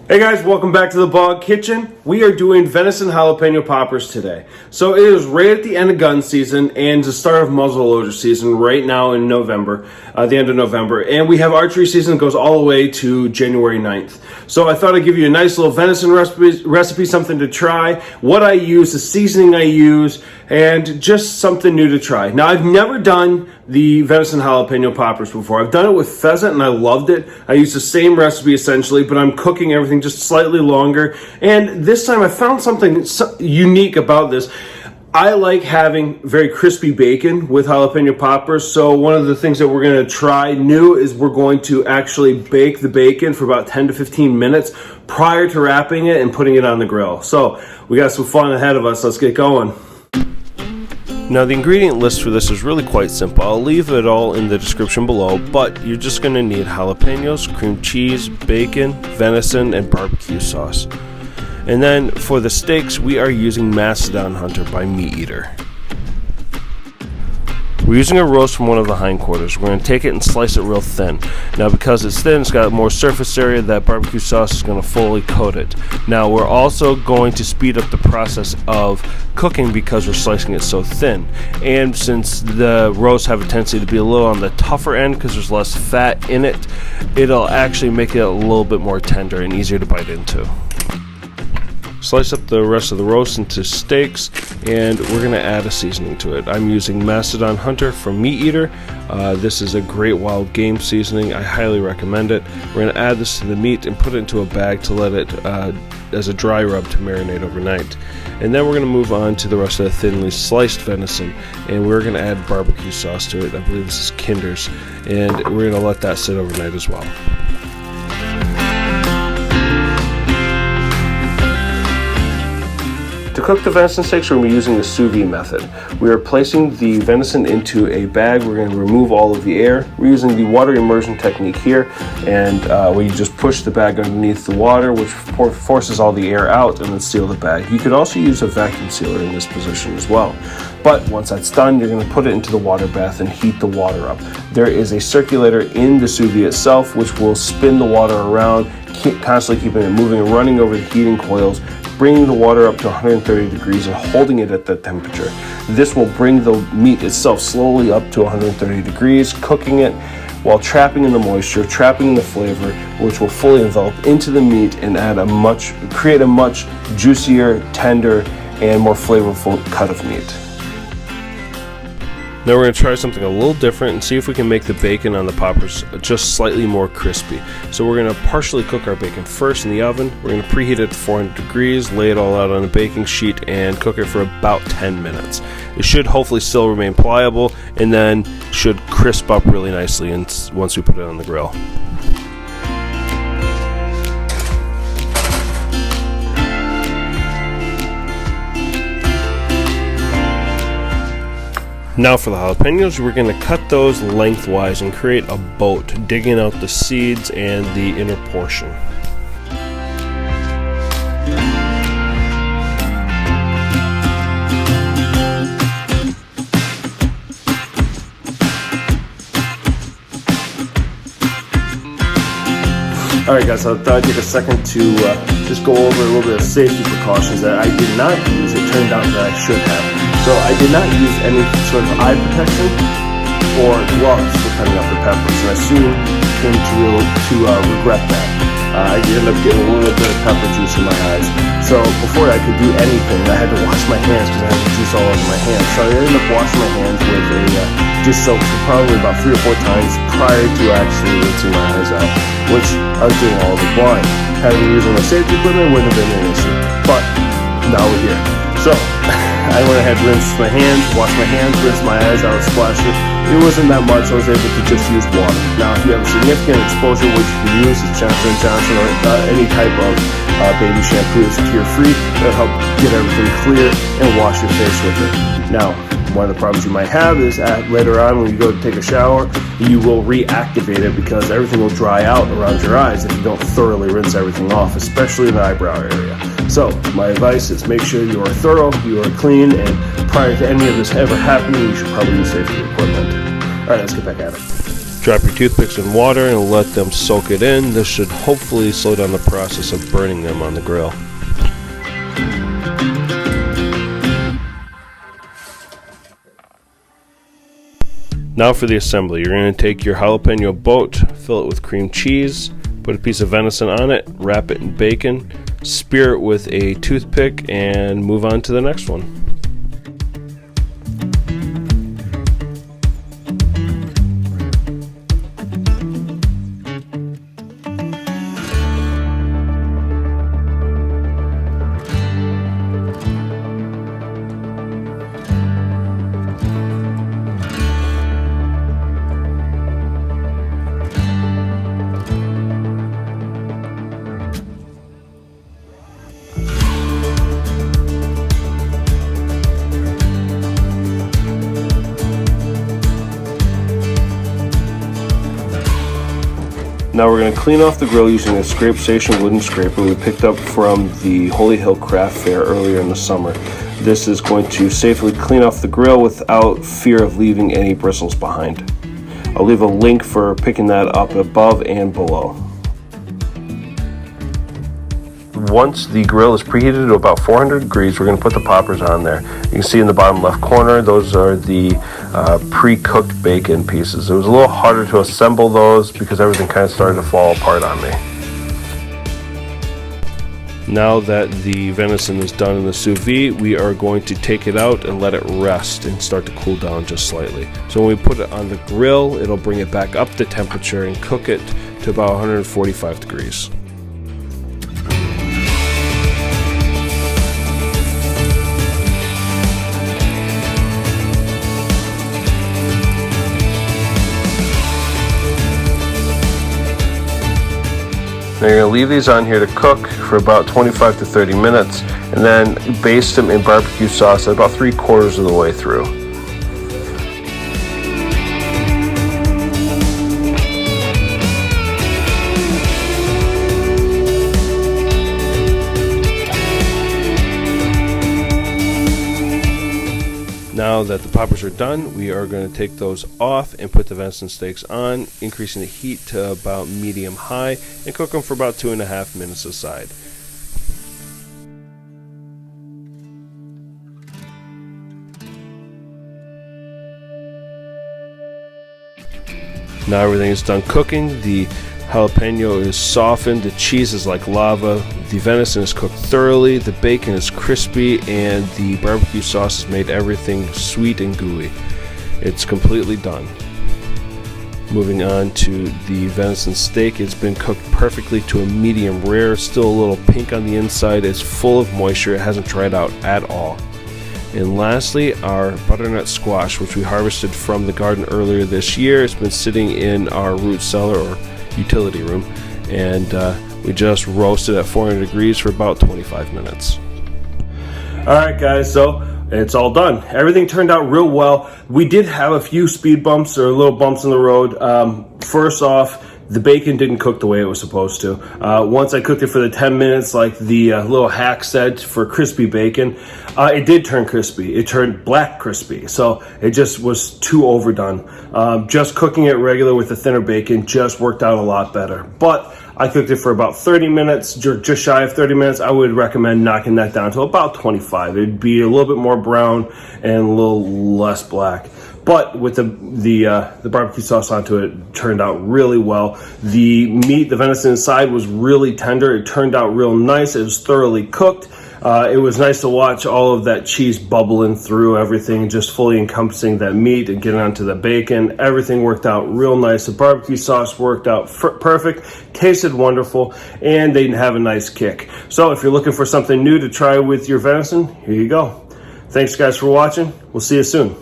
Hey guys, welcome back to the Bog Kitchen. We are doing venison jalapeno poppers today. So it is right at the end of gun season and the start of muzzleloader season right now in November, the end of November. And we have archery season that goes all the way to January 9th. So I thought I'd give you a nice little venison recipe, something to try, what I use, the seasoning I use, and just something new to try. Now, I've never done the venison jalapeno poppers before. I've done it with pheasant and I loved it. I used the same recipe essentially, but I'm cooking everything just slightly longer. And this time I found something unique about this. I like having very crispy bacon with jalapeno poppers. So one of the things that we're going to try new is we're going to actually bake the bacon for about 10 to 15 minutes prior to wrapping it and putting it on the grill. So we got some fun ahead of us. Let's get going. Now the ingredient list for this is really quite simple. I'll leave it all in the description below, but you're just going to need jalapenos, cream cheese, bacon, venison, and barbecue sauce. And then for the steaks, we are using Mastodon Hunter by Meat Eater. We're using a roast from one of the hindquarters. We're going to take it and slice it real thin. Now because it's thin, it's got more surface area, that barbecue sauce is going to fully coat it. Now we're also going to speed up the process of cooking because we're slicing it so thin. And since the roasts have a tendency to be a little on the tougher end because there's less fat in it, it'll actually make it a little bit more tender and easier to bite into. Slice up the rest of the roast into steaks, and we're going to add a seasoning to it. I'm using Mastodon Hunter from Meat Eater. This is a great wild game seasoning. I highly recommend it. We're going to add this to the meat and put it into a bag to let it, as a dry rub, to marinate overnight. And then we're going to move on to the rest of the thinly sliced venison, and we're going to add barbecue sauce to it. I believe this is Kinder's, and we're going to let that sit overnight as well. To cook the venison steaks, we're going to be using the sous vide method. We are placing the venison into a bag. We're going to remove all of the air. We're using the water immersion technique here, and where you just push the bag underneath the water, which forces all the air out, and then seal the bag. You could also use a vacuum sealer in this position as well. But once that's done, you're going to put it into the water bath and heat the water up. There is a circulator in the sous vide itself, which will spin the water around, constantly keeping it moving and running over the heating coils, bringing the water up to 130 degrees and holding it at that temperature. This will bring the meat itself slowly up to 130 degrees, cooking it while trapping in the moisture, trapping in the flavor, which will fully envelop into the meat and create a much juicier, tender, and more flavorful cut of meat. Now we're going to try something a little different and see if we can make the bacon on the poppers just slightly more crispy. So we're going to partially cook our bacon first in the oven. We're going to preheat it to 400 degrees, lay it all out on a baking sheet, and cook it for about 10 minutes. It should hopefully still remain pliable and then should crisp up really nicely once we put it on the grill. Now for the jalapenos, we're going to cut those lengthwise and create a boat, digging out the seeds and the inner portion. Alright guys, so I thought I'd take a second to just go over a little bit of safety precautions that I did not use. It turned out that I should have. So I did not use any sort of eye protection or gloves for cutting up the peppers, and I soon came to regret that. I ended up getting a little bit of pepper juice in my eyes. So before I could do anything, I had to wash my hands because I had the juice all over my hands. So I ended up washing my hands with a dish soap for probably about 3 or 4 times prior to actually rinsing my eyes out, which I was doing all the blind. Having used my safety equipment wouldn't have been an issue, but now we're here. So I went ahead, rinsed my hands, washed my hands, rinsed my eyes out, splashed it. It wasn't that much. I was able to just use water. Now, if you have a significant exposure, what you can use is Johnson & Johnson or any type of baby shampoo that's tear-free. It'll help get everything clear and wash your face with it. Now, one of the problems you might have is later on when you go to take a shower, you will reactivate it because everything will dry out around your eyes if you don't thoroughly rinse everything off, especially in the eyebrow area. So my advice is make sure you are thorough, you are clean, and prior to any of this ever happening, you should probably use safety equipment. All right, let's get back at it. Drop your toothpicks in water and let them soak it in. This should hopefully slow down the process of burning them on the grill. Now for the assembly. You're going to take your jalapeno boat, fill it with cream cheese, put a piece of venison on it, wrap it in bacon, spear it with a toothpick, and move on to the next one. Now we're going to clean off the grill using a scrape station wooden scraper we picked up from the Holy Hill Craft Fair earlier in the summer. This is going to safely clean off the grill without fear of leaving any bristles behind. I'll leave a link for picking that up above and below. Once the grill is preheated to about 400 degrees, we're going to put the poppers on there. You can see in the bottom left corner, those are the pre-cooked bacon pieces. It was a little harder to assemble those because everything kind of started to fall apart on me. Now that the venison is done in the sous vide, we are going to take it out and let it rest and start to cool down just slightly. So when we put it on the grill, it'll bring it back up to temperature and cook it to about 145 degrees. Now you're going to leave these on here to cook for about 25 to 30 minutes and then baste them in barbecue sauce at about 3/4 of the way through. Now that the poppers are done, we are going to take those off and put the venison steaks on, increasing the heat to about medium-high, and cook them for about 2.5 minutes aside. Now everything is done cooking. The jalapeno is softened, the cheese is like lava, the venison is cooked thoroughly, the bacon is crispy, and the barbecue sauce has made everything sweet and gooey. It's completely done. Moving on to the venison steak. It's been cooked perfectly to a medium rare, still a little pink on the inside, it's full of moisture, it hasn't dried out at all. And lastly, our butternut squash, which we harvested from the garden earlier this year. It's been sitting in our root cellar or utility room, and we just roasted at 400 degrees for about 25 minutes. Alright guys, so it's all done. Everything turned out real well. We did have a few speed bumps or little bumps in the road. First off, the bacon didn't cook the way it was supposed to. Once I cooked it for the 10 minutes, like the little hack said for crispy bacon, it did turn crispy. It turned black crispy, so it just was too overdone. Just cooking it regular with the thinner bacon just worked out a lot better. But I cooked it for about 30 minutes, just shy of 30 minutes. I would recommend knocking that down to about 25. It'd be a little bit more brown and a little less black. But with the barbecue sauce onto it, turned out really well. The meat, the venison inside was really tender. It turned out real nice. It was thoroughly cooked. It was nice to watch all of that cheese bubbling through everything, just fully encompassing that meat and getting onto the bacon. Everything worked out real nice. The barbecue sauce worked out perfect, tasted wonderful, and they have a nice kick. So if you're looking for something new to try with your venison, here you go. Thanks guys for watching. We'll see you soon.